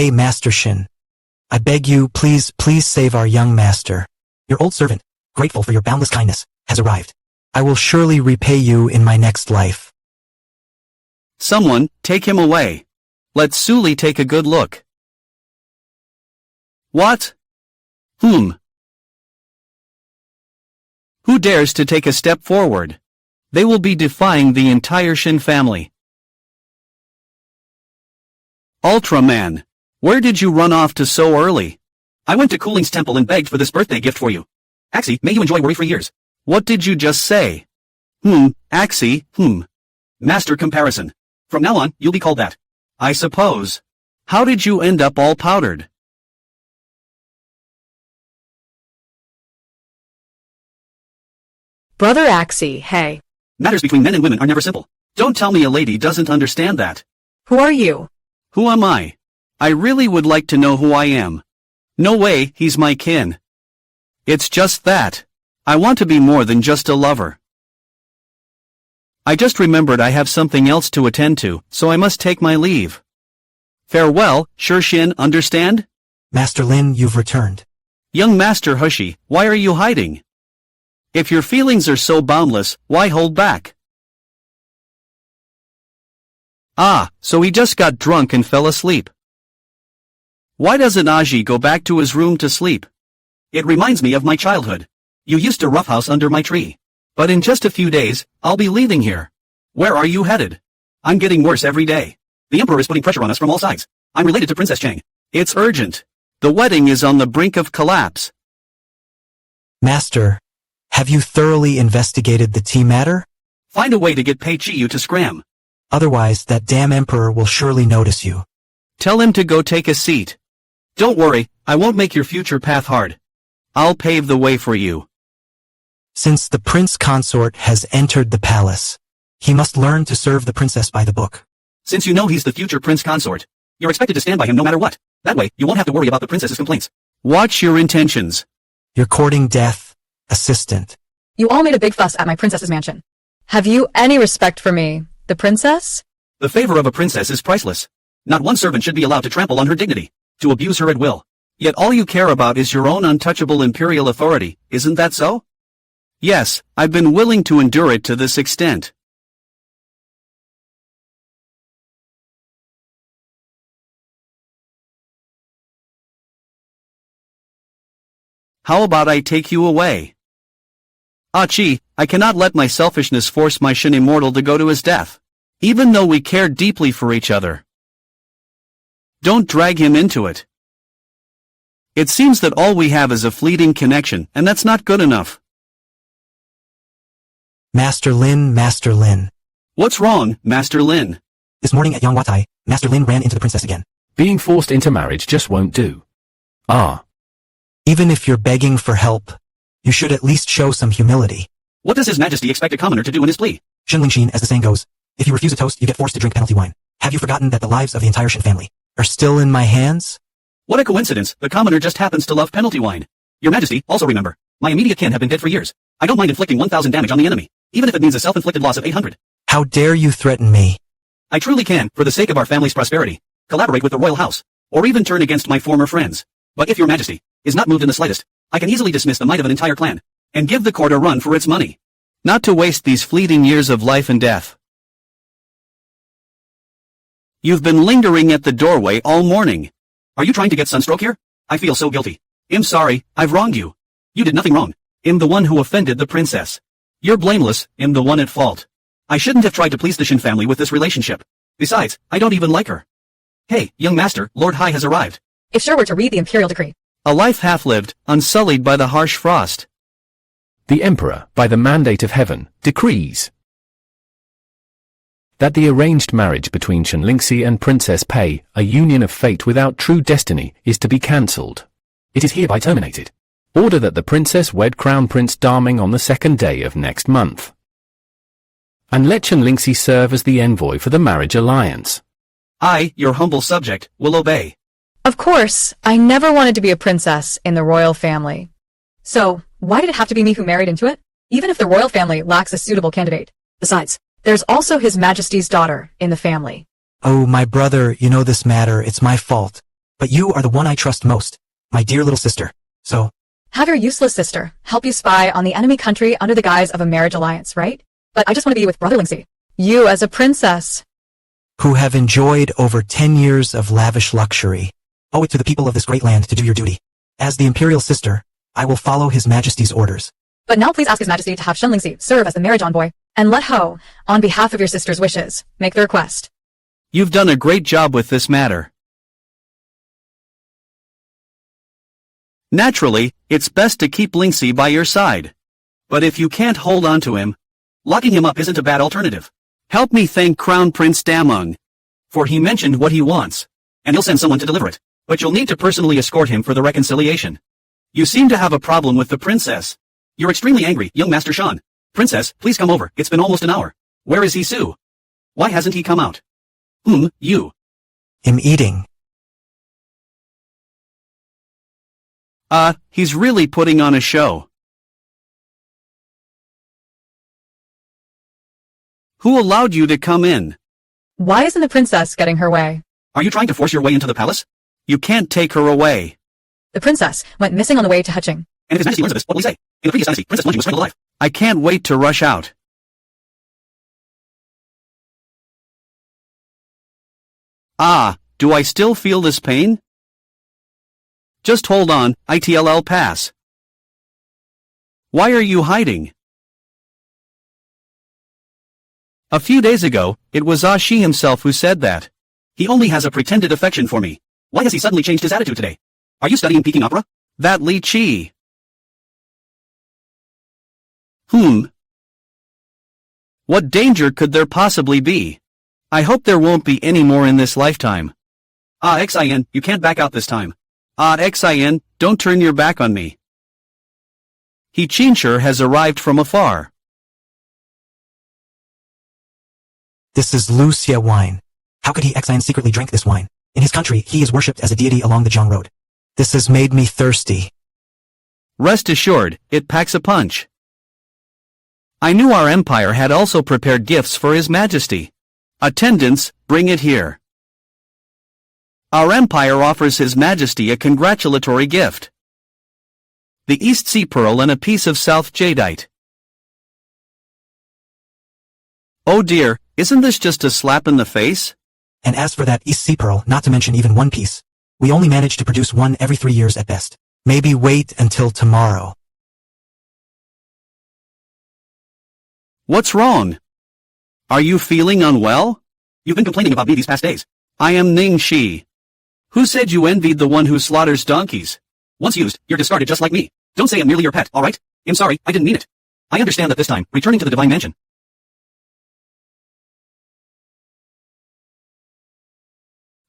Hey, Master Shin. I beg you, please save our young master. Your old servant, grateful for your boundless kindness, has arrived. I will surely repay you in my next life. Someone, take him away. Let Suli take a good look. What? Who dares to take a step forward? They will be defying the entire Shin family. Ultraman, where did you run off to so early? I went to Cooling's temple and begged for this birthday gift for you. Axie, may you enjoy worry-free years. What did you just say? Axie, Master comparison. From now on, you'll be called that. I suppose. How did you end up all powdered? Brother Axie, hey. Matters between men and women are never simple. Don't tell me a lady doesn't understand that. Who are you? Who am I? I really would like to know who I am. No way, he's my kin. It's just that. I want to be more than just a lover. I just remembered I have something else to attend to, so I must take my leave. Farewell, Shin, understand? Master Lin, you've returned. Young Master Hushi, why are you hiding? If your feelings are so boundless, why hold back? Ah, so he just got drunk and fell asleep. Why doesn't Aji go back to his room to sleep? It reminds me of my childhood. You used to roughhouse under my tree. But in just a few days, I'll be leaving here. Where are you headed? I'm getting worse every day. The Emperor is putting pressure on us from all sides. I'm related to Princess Chang. It's urgent. The wedding is on the brink of collapse. Master, have you thoroughly investigated the tea matter? Find a way to get Pei Chiyu to scram. Otherwise, that damn Emperor will surely notice you. Tell him to go take a seat. Don't worry, I won't make your future path hard. I'll pave the way for you. Since the prince consort has entered the palace, he must learn to serve the princess by the book. Since you know he's the future prince consort, you're expected to stand by him no matter what. That way, you won't have to worry about the princess's complaints. Watch your intentions. You're courting death, assistant. You all made a big fuss at my princess's mansion. Have you any respect for me, the princess? The favor of a princess is priceless. Not one servant should be allowed to trample on her dignity, to abuse her at will. Yet all you care about is your own untouchable imperial authority, isn't that so? Yes, I've been willing to endure it to this extent. How about I take you away? Achi, I cannot let my selfishness force my Shin immortal to go to his death, even though we care deeply for each other. Don't drag him into it. It seems that all we have is a fleeting connection, and that's not good enough. Master Lin. What's wrong, Master Lin? This morning at Yangwatai, Master Lin ran into the princess again. Being forced into marriage just won't do. Even if you're begging for help, you should at least show some humility. What does His Majesty expect a commoner to do in his plea? Shin, as the saying goes, if you refuse a toast, you get forced to drink penalty wine. Have you forgotten that the lives of the entire Shin family are still in my hands? What a coincidence, the commoner just happens to love penalty wine. Your Majesty, also remember, my immediate kin have been dead for years. I don't mind inflicting 1,000 damage on the enemy, even if it means a self-inflicted loss of 800. How dare you threaten me? I truly can, for the sake of our family's prosperity, collaborate with the royal house, or even turn against my former friends. But if your Majesty is not moved in the slightest, I can easily dismiss the might of an entire clan, and give the court a run for its money. Not to waste these fleeting years of life and death. You've been lingering at the doorway all morning. Are you trying to get sunstroke here? I feel so guilty. I'm sorry, I've wronged you. You did nothing wrong. I'm the one who offended the princess. You're blameless, I'm the one at fault. I shouldn't have tried to please the Shin family with this relationship. Besides, I don't even like her. Hey, young master, Lord Hai has arrived. If sure were to read the imperial decree. A life half-lived, unsullied by the harsh frost. The Emperor, by the mandate of heaven, decrees that the arranged marriage between Shenlingxi and Princess Pei, a union of fate without true destiny, is to be cancelled. It is hereby terminated. Order that the princess wed Crown Prince Darming on the 2nd day of next month. And let Shenlingxi serve as the envoy for the marriage alliance. I, your humble subject, will obey. Of course, I never wanted to be a princess in the royal family. So, why did it have to be me who married into it? Even if the royal family lacks a suitable candidate. Besides, there's also His Majesty's daughter in the family. Oh, my brother, you know this matter, it's my fault. But you are the one I trust most, my dear little sister. So, Have your useless sister help you spy on the enemy country under the guise of a marriage alliance, right? But I just want to be with Brother Lingxi. You as a princess. who have enjoyed over 10 years of lavish luxury, owe it to the people of this great land to do your duty. As the imperial sister, I will follow His Majesty's orders. But now please ask His Majesty to have Shen Lingxi serve as the marriage envoy, and let Ho, on behalf of your sister's wishes, make the request. You've done a great job with this matter. Naturally, it's best to keep Lingxi by your side. But if you can't hold on to him, locking him up isn't a bad alternative. help me thank Crown Prince Dameng. For he mentioned what he wants, and he'll send someone to deliver it. But you'll need to personally escort him for the reconciliation. You seem to have a problem with the princess. You're extremely angry, young Master Shan. Princess, please come over. It's been almost an hour. Where is he, Su? Why hasn't he come out? You. Am eating. He's really putting on a show. Who allowed you to come in? Why isn't the princess getting her way? Are you trying to force your way into the palace? You can't take her away. The princess went missing on the way to Heching. And if His Majesty learns of this, what will he say? In the previous dynasty, Princess Wenji was strangled alive. I can't wait to rush out. Do I still feel this pain? Just hold on, ITLL pass. Why are you hiding? A few days ago, it was Shi himself who said that. He only has a pretended affection for me. Why has he suddenly changed his attitude today? Are you studying Peking opera? That Li Qi. What danger could there possibly be? I hope there won't be any more in this lifetime. Xin, you can't back out this time. Xin, don't turn your back on me. He Qinshi has arrived from afar. This is Lucia wine. How could he Xin secretly drink this wine? In his country, he is worshipped as a deity along the Zhang Road. This has made me thirsty. Rest assured, it packs a punch. I knew our empire had also prepared gifts for His Majesty. Attendants, bring it here. Our empire offers His Majesty a congratulatory gift. The East Sea Pearl and a piece of South Jadeite. Oh dear, isn't this just a slap in the face? And as for that East Sea Pearl, not to mention even one piece, we only manage to produce one every 3 years at best. Maybe wait until tomorrow. What's wrong? Are you feeling unwell? You've been complaining about me these past days. I am Ning Shi. Who said you envied the one who slaughters donkeys? Once used, you're discarded just like me. Don't say I'm merely your pet, alright? I'm sorry, I didn't mean it. I understand that this time, returning to the Divine Mansion.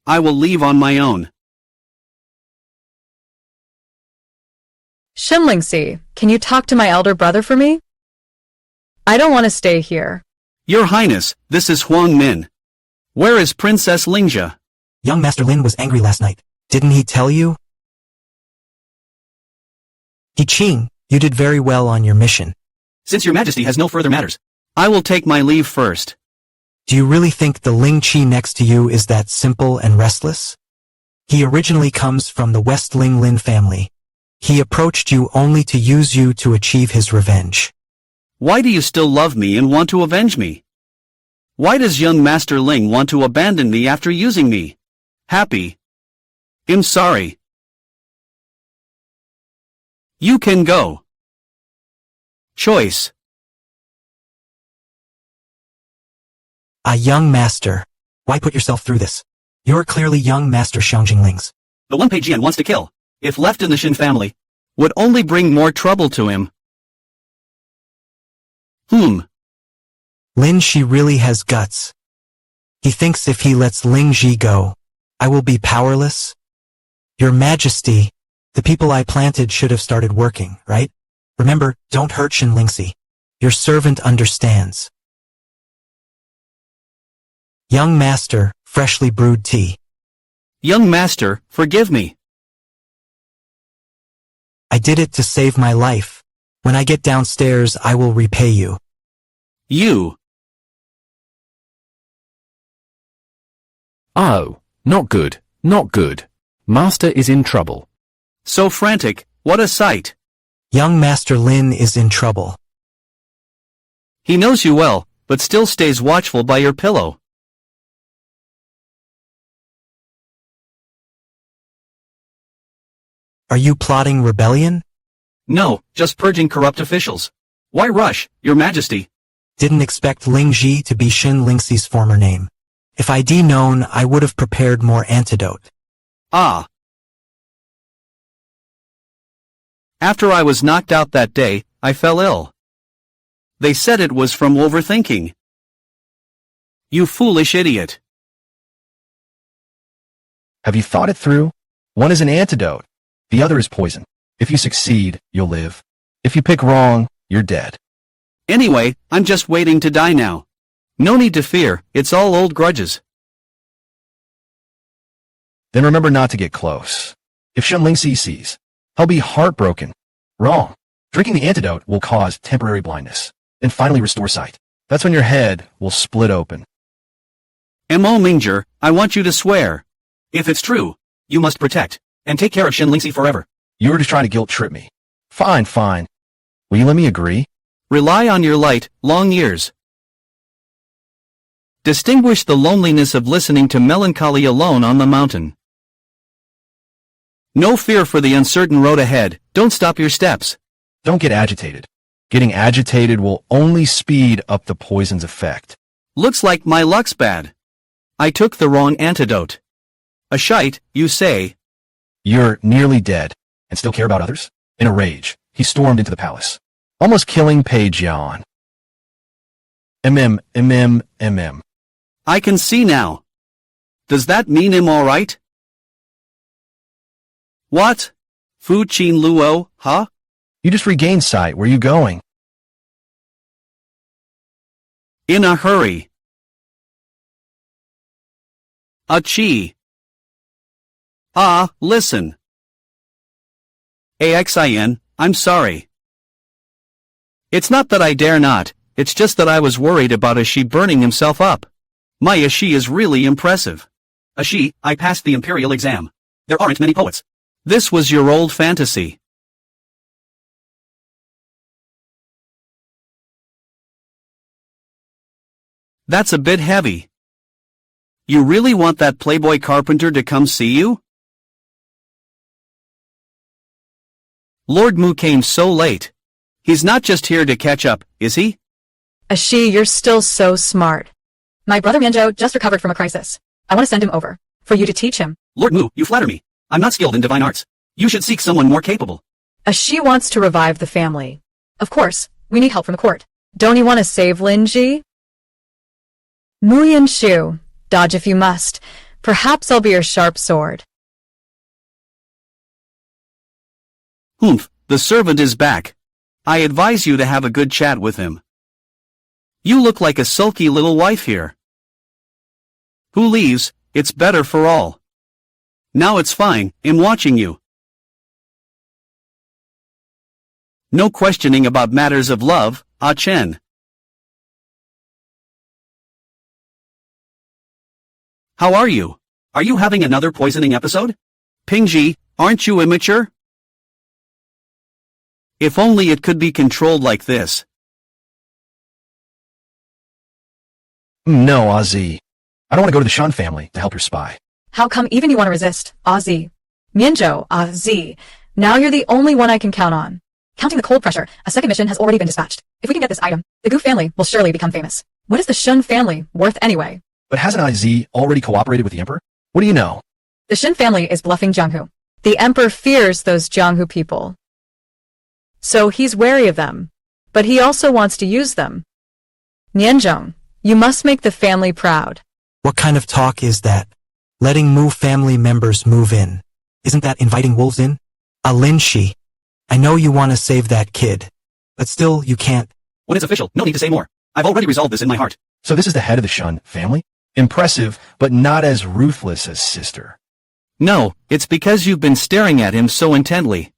I will leave on my own. Shen Lingxi, can you talk to my elder brother for me? I don't want to stay here. Your Highness, this is Huang Min. Where is Princess Lingjia? Young Master Lin was angry last night. Didn't he tell you? He Qing, you did very well on your mission. Since your Majesty has no further matters, I will take my leave first. Do you really think the Ling Qi next to you is that simple and restless? He originally comes from the West Ling Lin family. He approached you only to use you to achieve his revenge. Why do you still love me and want to avenge me? Why does young Master Ling want to abandon me after using me? Happy. I'm sorry. You can go. Choice. A young master. Why put yourself through this? You're clearly young Master Xiangjingling's. the one Pei Jian wants to kill, if left in the Shin family. Would only bring more trouble to him. Lin Shi really has guts. He thinks if he lets Ling Ji go, I will be powerless. Your Majesty, the people I planted should have started working, right? Remember, don't hurt Shen Lingxi. Your servant understands. Young Master, freshly brewed tea. Young Master, forgive me. I did it to save my life. When I get downstairs, I will repay you. You. Oh, not good, not good. Master is in trouble. So frantic, what a sight. Young Master Lin is in trouble. He knows you well, but still stays watchful by your pillow. Are you plotting rebellion? No, just purging corrupt officials. Why rush, Your Majesty? Didn't expect Ling Ji to be Shin Lingxi's former name. If I'd known, I would have prepared more antidote. Ah. After I was knocked out that day, I fell ill. They said it was from overthinking. You foolish idiot. Have you thought it through? One is an antidote. The other is poison. If you succeed, you'll live. If you pick wrong, you're dead. Anyway, I'm just waiting to die now. No need to fear, it's all old grudges. Then remember not to get close. If Shen Lingxi sees, he'll be heartbroken. Wrong. Drinking the antidote will cause temporary blindness, and finally restore sight. That's when your head will split open. M.O. Mingzhi, I want you to swear. If it's true, you must protect and take care of Shen Lingxi forever. You were just trying to guilt trip me. Fine, fine. Will you let me agree? Rely on your light, long years. Distinguish the loneliness of listening to melancholy alone on the mountain. No fear for the uncertain road ahead, don't stop your steps. Don't get agitated. Getting agitated will only speed up the poison's effect. Looks like my luck's bad. I took the wrong antidote. A shite, you say? You're nearly dead, and still care about others? In a rage, he stormed into the palace, almost killing Pei Jian. MM. I can see now. Does that mean I'm alright? What? Fu Qin Luo, huh? You just regained sight. Where are you going? In a hurry. Achie. Ah, listen. AXIN, I'm sorry. It's not that I dare not, it's just that I was worried about Ashi burning himself up. My Ashi is really impressive. Ashi, I passed the imperial exam. There aren't many poets. This was your old fantasy. That's a bit heavy. You really want that playboy carpenter to come see you? Lord Mu came so late. He's not just here to catch up, is he? Ashi, you're still so smart. My brother Mianzhou just recovered from a crisis. I want to send him over, for you to teach him. Lord Mu, you flatter me. I'm not skilled in divine arts. You should seek someone more capable. Ashi wants to revive the family. Of course, we need help from the court. Don't you want to save Lin Ji? Mu Yanshu, dodge if you must. Perhaps I'll be your sharp sword. Humph, the servant is back. I advise you to have a good chat with him. You look like a sulky little wife here. Who leaves, it's better for all. Now it's fine, I'm watching you. No questioning about matters of love, Ah Chen. How are you? Are you having another poisoning episode? Pingji, aren't you immature? If only it could be controlled like this. No, Ozzy. I don't want to go to the Shun family to help your spy. How come even you want to resist, Ozzy? Mianzhou, Ozzy. Now you're the only one I can count on. Counting the cold pressure, a second mission has already been dispatched. If we can get this item, the Gu family will surely become famous. What is the Shun family worth anyway? But hasn't IZ already cooperated with the Emperor? What do you know? The Shin family is bluffing Jianghu. The Emperor fears those Jianghu people. So he's wary of them. But he also wants to use them. Nianzhong, you must make the family proud. What kind of talk is that? Letting Mu family members move in. Isn't that inviting wolves in? Lin Shi. I know you want to save that kid. But still, you can't. When it's official, no need to say more. I've already resolved this in my heart. So this is the head of the Shun family? Impressive, but not as ruthless as sister. No, it's because you've been staring at him so intently.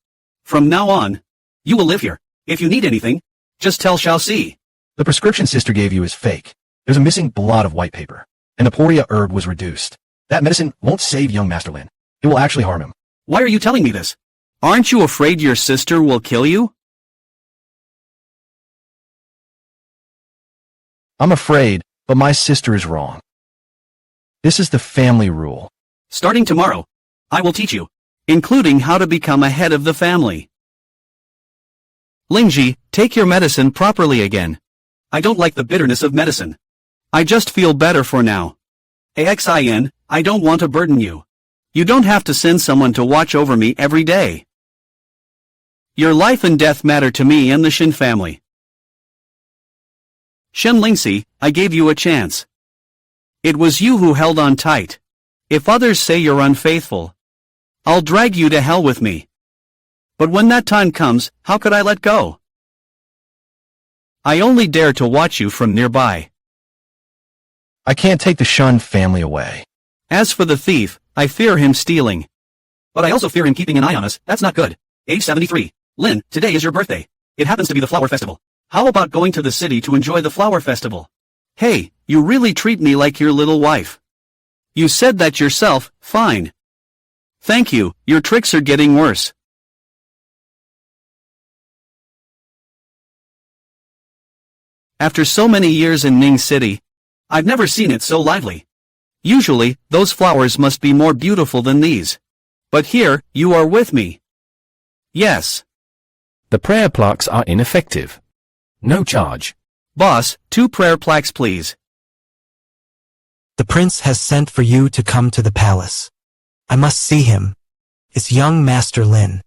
From now on, you will live here. If you need anything, just tell Xiao Si. The prescription sister gave you is fake. There's a missing blot of white paper, and the Poria herb was reduced. That medicine won't save young Master Lin. It will actually harm him. Why are you telling me this? Aren't you afraid your sister will kill you? I'm afraid, but my sister is wrong. This is the family rule. Starting tomorrow, I will teach you, Including how to become a head of the family. Lingji, take your medicine properly again. I don't like the bitterness of medicine. I just feel better for now. AXIN, I don't want to burden you. You don't have to send someone to watch over me every day. Your life and death matter to me and the Shin family. Shen Lingxi, I gave you a chance. It was you who held on tight. If others say you're unfaithful, I'll drag you to hell with me. But when that time comes, how could I let go? I only dare to watch you from nearby. I can't take the Shun family away. As for the thief, I fear him stealing. But I also fear him keeping an eye on us. That's not good. Age 73. Lin, today is your birthday. It happens to be the flower festival. How about going to the city to enjoy the flower festival? Hey, you really treat me like your little wife. You said that yourself, fine. Thank you, your tricks are getting worse. After so many years in Ning City, I've never seen it so lively. Usually, those flowers must be more beautiful than these. But here, you are with me. Yes. The prayer plaques are ineffective. No charge. Boss, 2 prayer plaques please. The prince has sent for you to come to the palace. I must see him. It's young Master Lin.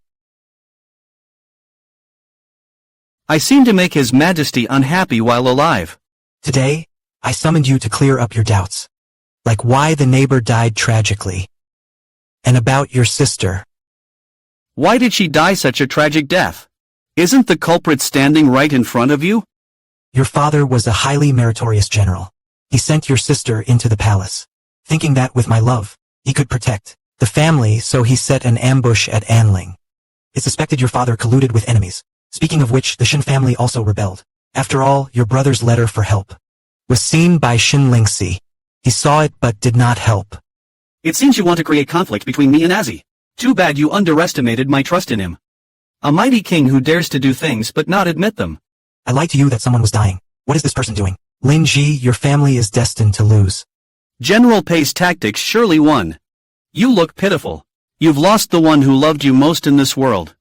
I seem to make His Majesty unhappy while alive. Today, I summoned you to clear up your doubts. Like why the neighbor died tragically. And about your sister. Why did she die such a tragic death? Isn't the culprit standing right in front of you? Your father was a highly meritorious general. He sent your sister into the palace, thinking that with my love, he could protect the family, so he set an ambush at Anling. It's suspected your father colluded with enemies, speaking of which the Shin family also rebelled. After all, your brother's letter for help was seen by Shin Lingxi. He saw it but did not help. It seems you want to create conflict between me and Azzy. Too bad you underestimated my trust in him. A mighty king who dares to do things but not admit them. I lied to you that someone was dying. What is this person doing? Lin Ji, your family is destined to lose. General Pei's tactics surely won. You look pitiful. You've lost the one who loved you most in this world.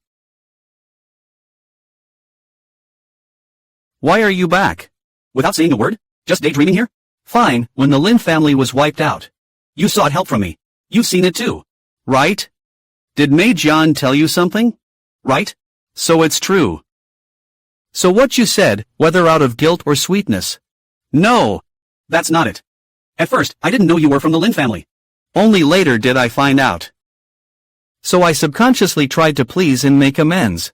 Why are you back? Without saying a word? Just daydreaming here? Fine, when the Lin family was wiped out. You sought help from me. You've seen it too. Right? Did Mei Jian tell you something? Right? So it's true. So what you said, whether out of guilt or sweetness. No, that's not it. At first, I didn't know you were from the Lin family. Only later did I find out. So I subconsciously tried to please and make amends.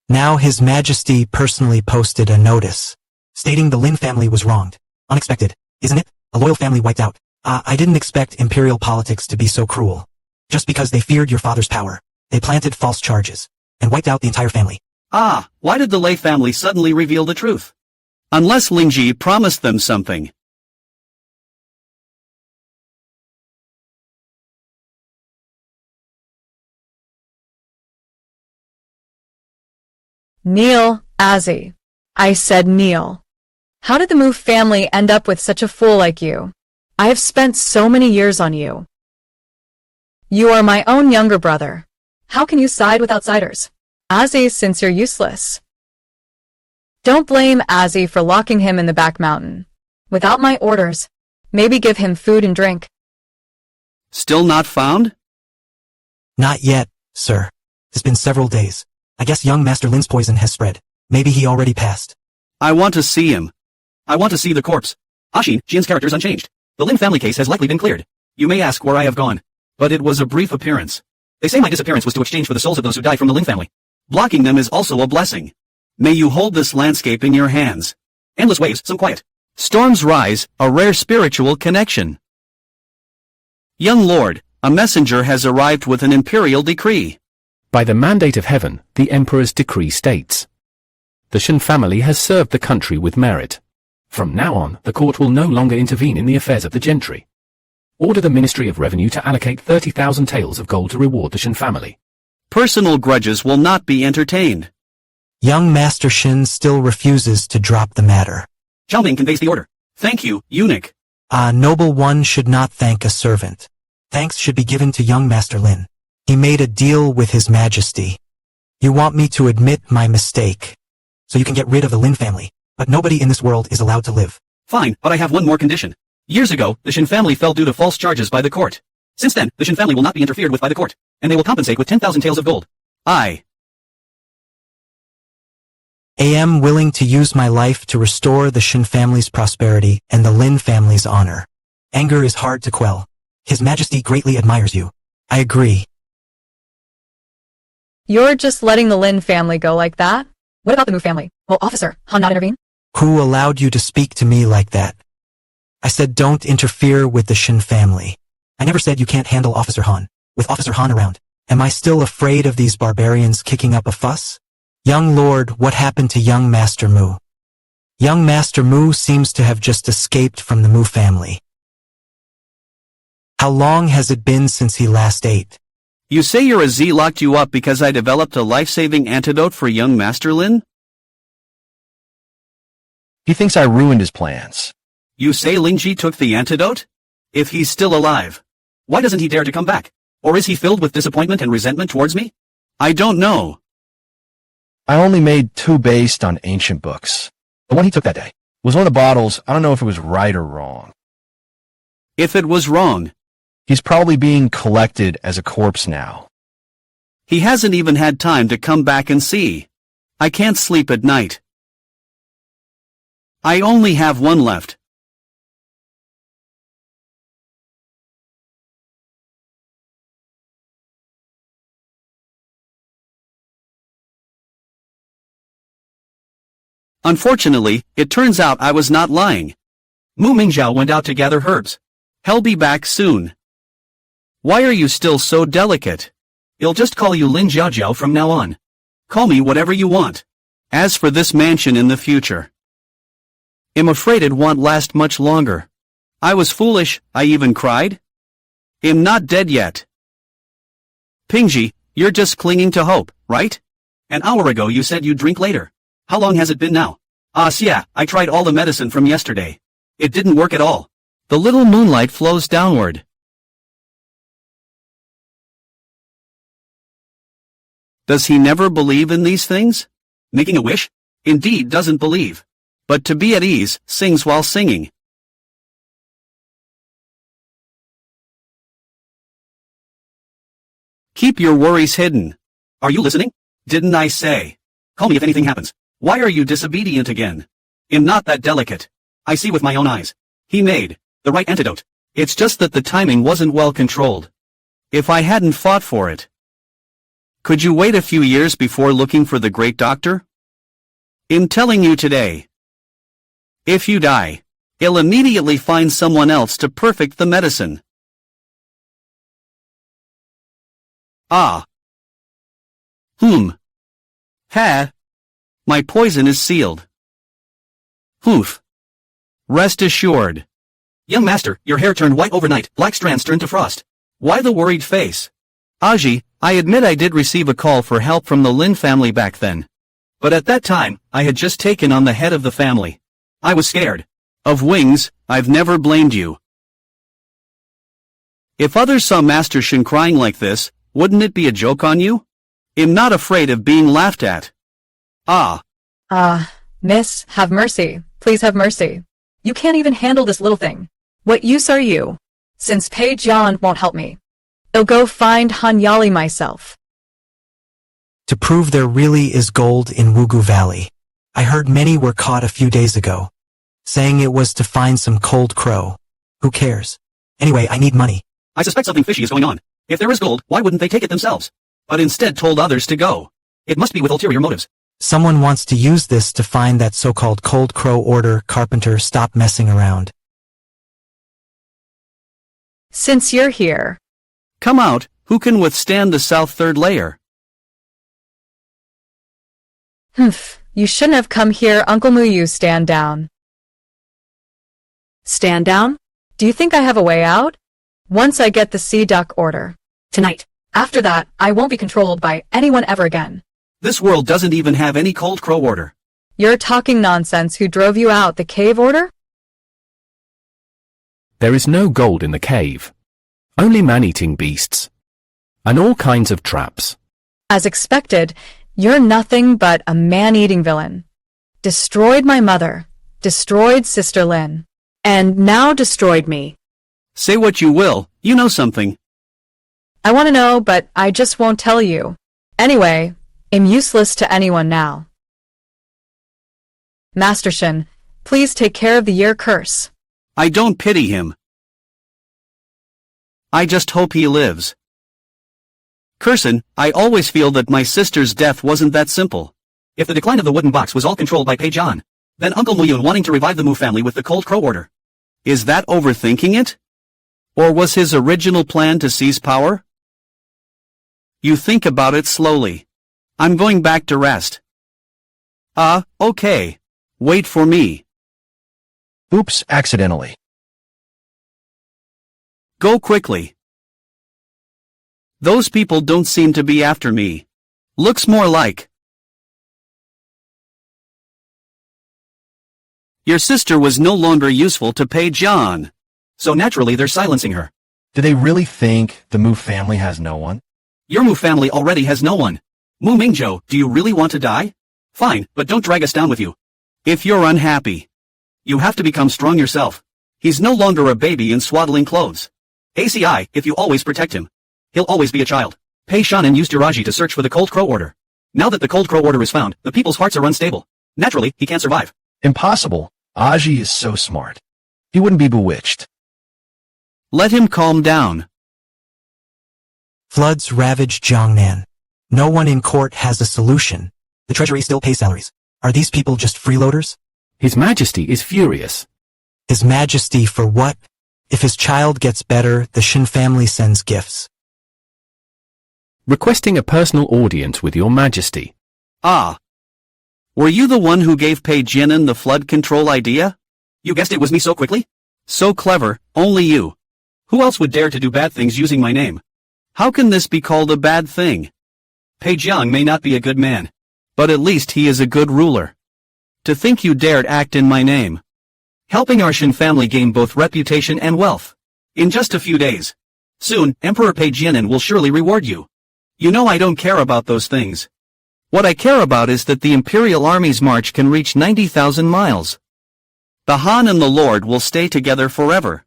Now His Majesty personally posted a notice, stating the Lin family was wronged. Unexpected, isn't it? A loyal family wiped out. I didn't expect imperial politics to be so cruel. Just because they feared your father's power, they planted false charges, and wiped out the entire family. Ah, why did the Lei family suddenly reveal the truth? Unless Lingji promised them something. Kneel, Azzy. I said kneel. How did the Mu family end up with such a fool like you? I have spent so many years on you. You are my own younger brother. How can you side with outsiders? Azzy, since you're useless. Don't blame Azzy for locking him in the back mountain. Without my orders, maybe give him food and drink. Still not found? Not yet, sir. It's been several days. I guess young Master Lin's poison has spread. Maybe he already passed. I want to see him. I want to see the corpse. Ashin, Jin's character is unchanged. The Lin family case has likely been cleared. You may ask where I have gone. But it was a brief appearance. They say my disappearance was to exchange for the souls of those who died from the Lin family. Blocking them is also a blessing. May you hold this landscape in your hands. Endless waves, some quiet. Storms rise, a rare spiritual connection. Young lord, a messenger has arrived with an imperial decree. By the mandate of heaven, the emperor's decree states. The Shin family has served the country with merit. From now on, the court will no longer intervene in the affairs of the gentry. Order the Ministry of Revenue to allocate 30,000 taels of gold to reward the Shin family. Personal grudges will not be entertained. Young Master Shin still refuses to drop the matter. Zhao Ming conveys the order. Thank you, eunuch. Noble one should not thank a servant. Thanks should be given to young Master Lin. He made a deal with His Majesty. You want me to admit my mistake, so you can get rid of the Lin family, but nobody in this world is allowed to live. Fine, but I have one more condition. Years ago, the Shin family fell due to false charges by the court. Since then, the Shin family will not be interfered with by the court, and they will compensate with 10,000 taels of gold. I am willing to use my life to restore the Shin family's prosperity and the Lin family's honor. Anger is hard to quell. His Majesty greatly admires you. I agree. You're just letting the Lin family go like that? What about the Mu family? Will Officer Han not intervene? Who allowed you to speak to me like that? I said don't interfere with the Shin family. I never said you can't handle Officer Han. With Officer Han around, am I still afraid of these barbarians kicking up a fuss? Young Lord, what happened to young Master Mu? Young Master Mu seems to have just escaped from the Mu family. How long has it been since he last ate? You say your Z locked you up because I developed a life-saving antidote for young Master Lin? He thinks I ruined his plans. You say Lingji took the antidote? If he's still alive, why doesn't he dare to come back? Or is he filled with disappointment and resentment towards me? I don't know. I only made 2 based on ancient books. The one he took that day was one of the bottles. I don't know if it was right or wrong. If it was wrong, He's probably being collected as a corpse now. he hasn't even had time to come back and see. I can't sleep at night. I only have one left. Unfortunately, it turns out I was not lying. Mu Mingzhao went out to gather herbs. He'll be back soon. Why are you still so delicate? I'll just call you Lin Jiaojiao from now on. Call me whatever you want. As for this mansion in the future, I'm afraid it won't last much longer. I was foolish, I even cried. I'm not dead yet. Pingji, you're just clinging to hope, right? An hour ago you said you'd drink later. How long has it been now? Yeah, I tried all the medicine from yesterday. It didn't work at all. The little moonlight flows downward. Does he never believe in these things? Making a wish? Indeed doesn't believe. But to be at ease, sings while singing. Keep your worries hidden. Are you listening? Didn't I say? Call me if anything happens. Why are you disobedient again? I'm not that delicate. I see with my own eyes. He made the right antidote. It's just that the timing wasn't well controlled. If I hadn't fought for it. Could you wait a few years before looking for the great doctor? I'm telling you today. If you die, I'll immediately find someone else to perfect the medicine. Ah. Ha. My poison is sealed. Hoof. Rest assured. Young master, your hair turned white overnight, black strands turned to frost. Why the worried face? Aji, I admit I did receive a call for help from the Lin family back then. But at that time, I had just taken on the head of the family. I was scared. Of wings, I've never blamed you. If others saw Master Shin crying like this, wouldn't it be a joke on you? I'm not afraid of being laughed at. Ah. Miss, have mercy. Please have mercy. You can't even handle this little thing. What use are you? Since Pei Jian won't help me, I'll go find Han Yali myself. To prove there really is gold in Wugu Valley. I heard many were caught a few days ago, saying it was to find some cold crow. Who cares? Anyway, I need money. I suspect something fishy is going on. If there is gold, why wouldn't they take it themselves? But instead told others to go. It must be with ulterior motives. Someone wants to use this to find that so-called cold crow order. Carpenter, stop messing around. Since you're here. Come out, who can withstand the south third layer? You shouldn't have come here, Uncle Muyu, stand down. Stand down? Do you think I have a way out? Once I get the sea duck order. Tonight. After that, I won't be controlled by anyone ever again. This world doesn't even have any cold crow order. You're talking nonsense. Who drove you out? The cave order? There is no gold in the cave. Only man-eating beasts. And all kinds of traps. As expected, you're nothing but a man-eating villain. Destroyed my mother. Destroyed Sister Lin. And now destroyed me. Say what you will, you know something. I want to know, but I just won't tell you. Anyway, I'm useless to anyone now. Master Shin, please take care of the year curse. I don't pity him. I just hope he lives. Curson, I always feel that my sister's death wasn't that simple. If the decline of the wooden box was all controlled by Pei Jian, then Uncle Muyun wanting to revive the Mu family with the cold crow order. Is that overthinking it? Or was his original plan to seize power? You think about it slowly. I'm going back to rest. Okay. Wait for me. Oops, accidentally. Go quickly. Those people don't seem to be after me. Looks more like. Your sister was no longer useful to Pei Jian. So naturally they're silencing her. Do they really think the Mu family has no one? Your Mu family already has no one. Mu Mingzhou, do you really want to die? Fine, but don't drag us down with you. If you're unhappy, you have to become strong yourself. He's no longer a baby in swaddling clothes. ACI, if you always protect him, he'll always be a child. Pei Shannon used Jiraji to search for the cold crow order. Now that the cold crow order is found, the people's hearts are unstable. Naturally, he can't survive. Impossible. Aji is so smart. He wouldn't be bewitched. Let him calm down. Floods ravage Jiangnan. No one in court has a solution. The treasury still pays salaries. Are these people just freeloaders? His Majesty is furious. His Majesty for what? If his child gets better, the Shin family sends gifts. Requesting a personal audience with your Majesty. Ah. Were you the one who gave Pei Jianan the flood control idea? You guessed it was me so quickly? So clever, only you. Who else would dare to do bad things using my name? How can this be called a bad thing? Pei Jiang may not be a good man. But at least he is a good ruler. To think you dared act in my name. Helping our Shin family gain both reputation and wealth. In just a few days. Soon, Emperor Pei Jianan will surely reward you. You know I don't care about those things. What I care about is that the Imperial Army's march can reach 90,000 miles. The Han and the Lord will stay together forever.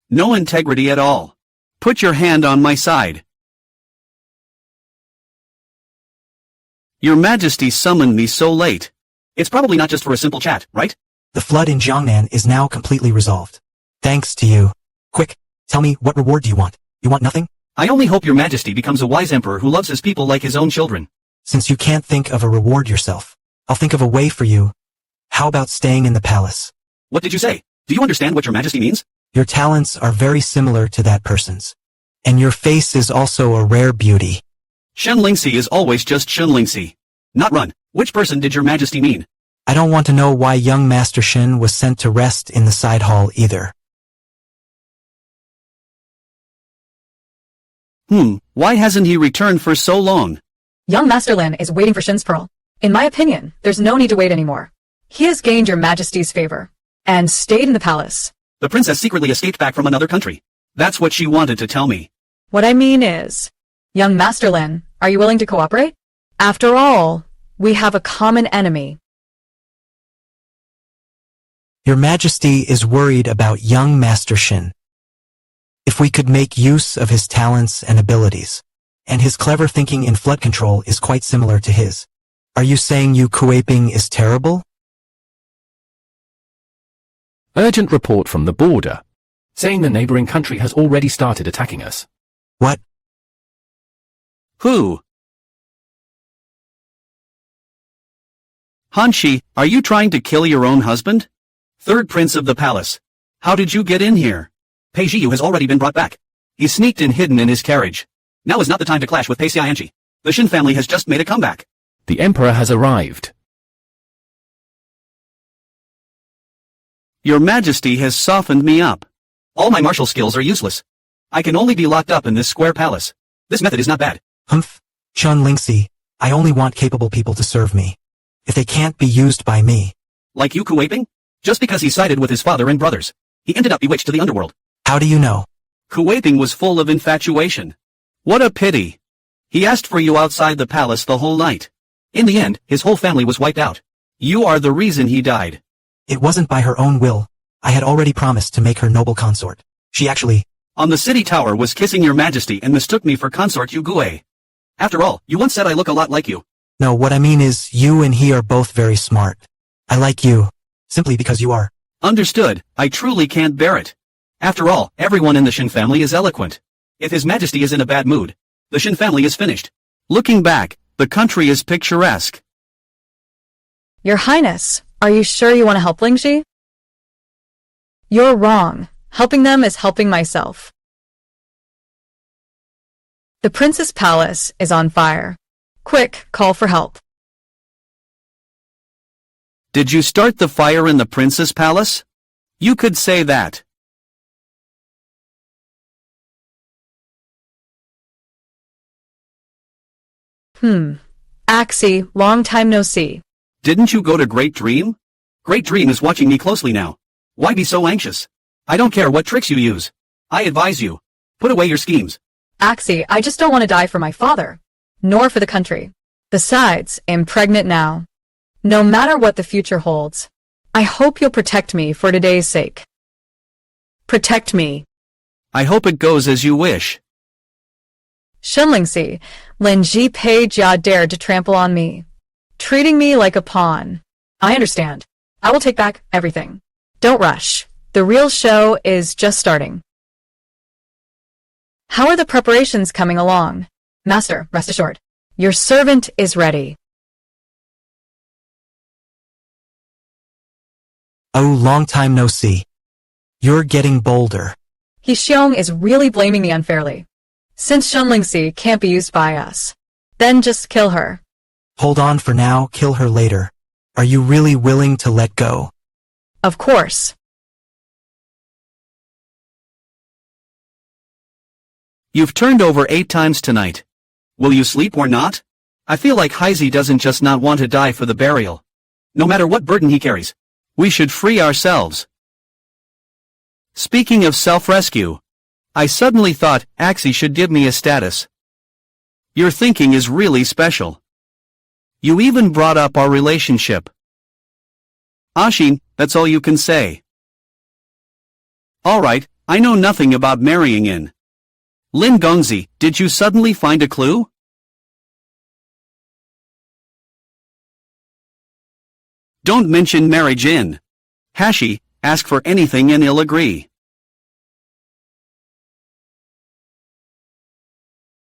No integrity at all. Put your hand on my side. Your Majesty summoned me so late. It's probably not just for a simple chat, right? The flood in Jiangnan is now completely resolved. Thanks to you. Quick, tell me, what reward do you want? You want nothing? I only hope your Majesty becomes a wise emperor who loves his people like his own children. Since you can't think of a reward yourself, I'll think of a way for you. How about staying in the palace? What did you say? Do you understand what your Majesty means? Your talents are very similar to that person's. And your face is also a rare beauty. Shen Lingxi is always just Shen Lingxi. Not run. Which person did your Majesty mean? I don't want to know why young Master Shin was sent to rest in the side hall either. Why hasn't he returned for so long? Young Master Lin is waiting for Shin's pearl. In my opinion, there's no need to wait anymore. He has gained your Majesty's favor. And stayed in the palace. The princess secretly escaped back from another country. That's what she wanted to tell me. What I mean is, young Master Lin, are you willing to cooperate? After all, we have a common enemy. Your Majesty is worried about young Master Shin. If we could make use of his talents and abilities, and his clever thinking in flood control is quite similar to his. Are you saying Yu Kueping is terrible? Urgent report from the border, saying the neighboring country has already started attacking us. What? Who? Hanshi, are you trying to kill your own husband? Third prince of the palace. How did you get in here? Pei Jiyu has already been brought back. He sneaked in hidden in his carriage. Now is not the time to clash with Pei Xianqi. The Shin family has just made a comeback. The emperor has arrived. Your Majesty has softened me up. All my martial skills are useless. I can only be locked up in this square palace. This method is not bad. Humph, Chun Lingxi, I only want capable people to serve me. If they can't be used by me. Like you Kuwaping? Just because he sided with his father and brothers. He ended up bewitched to the underworld. How do you know? Kuwaping was full of infatuation. What a pity. He asked for you outside the palace the whole night. In the end, his whole family was wiped out. You are the reason he died. It wasn't by her own will. I had already promised to make her noble consort. She actually, On the city tower was kissing your majesty and mistook me for consort Yu. After all, you once said I look a lot like you. no, what I mean is you and he are both very smart. I like you. Simply because you are. Understood, I truly can't bear it. After all, everyone in the Shin family is eloquent. If his majesty is in a bad mood, the Shin family is finished. Looking back, the country is picturesque. Your Highness, are you sure you want to help Lingxi? You're wrong. Helping them is helping myself. The prince's palace is on fire. Quick, call for help. Did you start the fire in the prince's palace? You could say that. Axie, long time no see. Didn't you go to Great Dream? Great Dream is watching me closely now. Why be so anxious? I don't care what tricks you use. I advise you. Put away your schemes. Axie, I just don't want to die for my father. Nor for the country. Besides, I'm pregnant now. No matter what the future holds, I hope you'll protect me for today's sake. Protect me. I hope it goes as you wish. Shenlingxi, Lin Ji Pei Jia dared to trample on me, treating me like a pawn. I understand. I will take back everything. Don't rush. The real show is just starting. How are the preparations coming along? Master, rest assured. Your servant is ready. Oh, long time no see. You're getting bolder. He Xiong is really blaming me unfairly. Since Shenlingxi can't be used by us, then just kill her. Hold on for now, kill her later. Are you really willing to let go? Of course. You've turned over 8 times tonight. Will you sleep or not? I feel like Heisey doesn't just not want to die for the burial. No matter what burden he carries. We should free ourselves. Speaking of self-rescue, I suddenly thought Axie should give me a status. Your thinking is really special. You even brought up our relationship. Ashin, that's all you can say. Alright, I know nothing about marrying in. Lin Gongzi, did you suddenly find a clue? Don't mention marriage in. Hashi, ask for anything and he'll agree.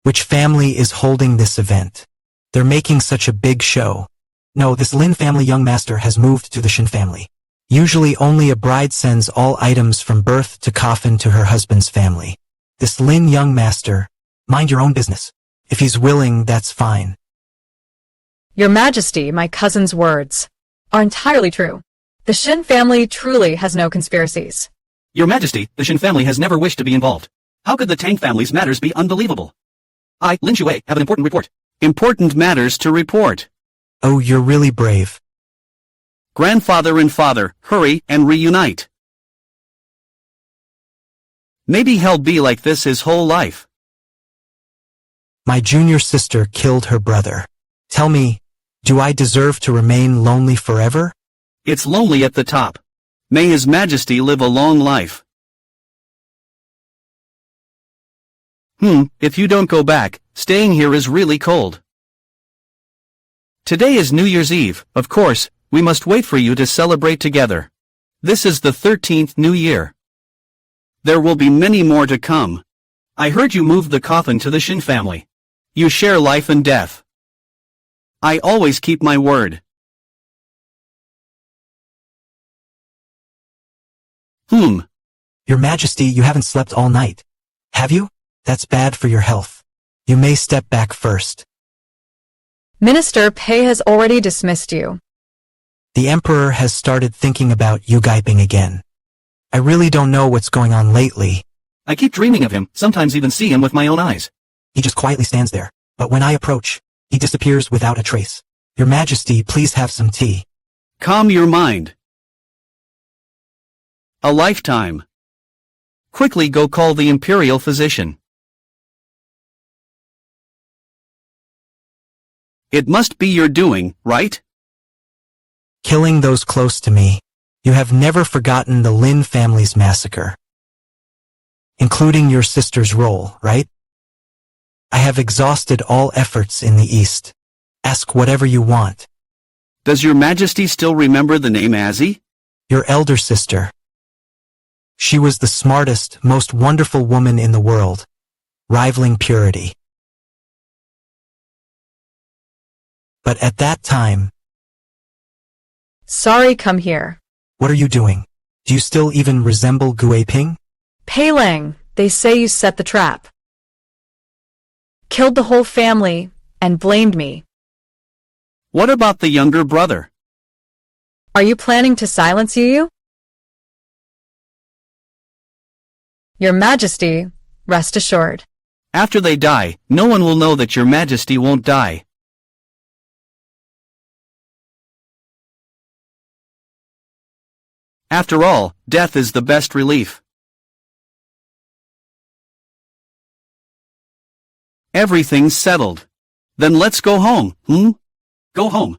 Which family is holding this event? They're making such a big show. No, this Lin family young master has moved to the Shin family. Usually only a bride sends all items from birth to coffin to her husband's family. This Lin young master, mind your own business. If he's willing, that's fine. Your Majesty, my cousin's words are entirely true. The Shin family truly has no conspiracies. Your Majesty, the Shin family has never wished to be involved. How could the Tang family's matters be unbelievable? I, Lin Shui, have an important report. Important matters to report. Oh, you're really brave. Grandfather and father, hurry and reunite. Maybe he'll be like this his whole life. My junior sister killed her brother. Tell me, do I deserve to remain lonely forever? It's lonely at the top. May His Majesty live a long life. If you don't go back, staying here is really cold. Today is New Year's Eve, of course, we must wait for you to celebrate together. This is the 13th New Year. There will be many more to come. I heard you moved the coffin to the Shin family. You share life and death. I always keep my word. Your Majesty, you haven't slept all night. Have you? That's bad for your health. You may step back first. Minister Pei has already dismissed you. The Emperor has started thinking about you Guiping again. I really don't know what's going on lately. I keep dreaming of him, sometimes even see him with my own eyes. He just quietly stands there, but when I approach, he disappears without a trace. Your Majesty, please have some tea. Calm your mind. A lifetime. Quickly go call the imperial physician. It must be your doing, right? Killing those close to me. You have never forgotten the Lin family's massacre. Including your sister's role, right? I have exhausted all efforts in the East. Ask whatever you want. Does your Majesty still remember the name Azzy? Your elder sister. She was the smartest, most wonderful woman in the world, rivaling purity. But at that time... Sorry, come here. What are you doing? Do you still even resemble Guiping? Peilang, they say you set the trap. Killed the whole family and blamed me. What about the younger brother? Are you planning to silence you? Your Majesty, rest assured. After they die, no one will know that your Majesty won't die. After all, death is the best relief. Everything's settled. Then let's go home, Go home.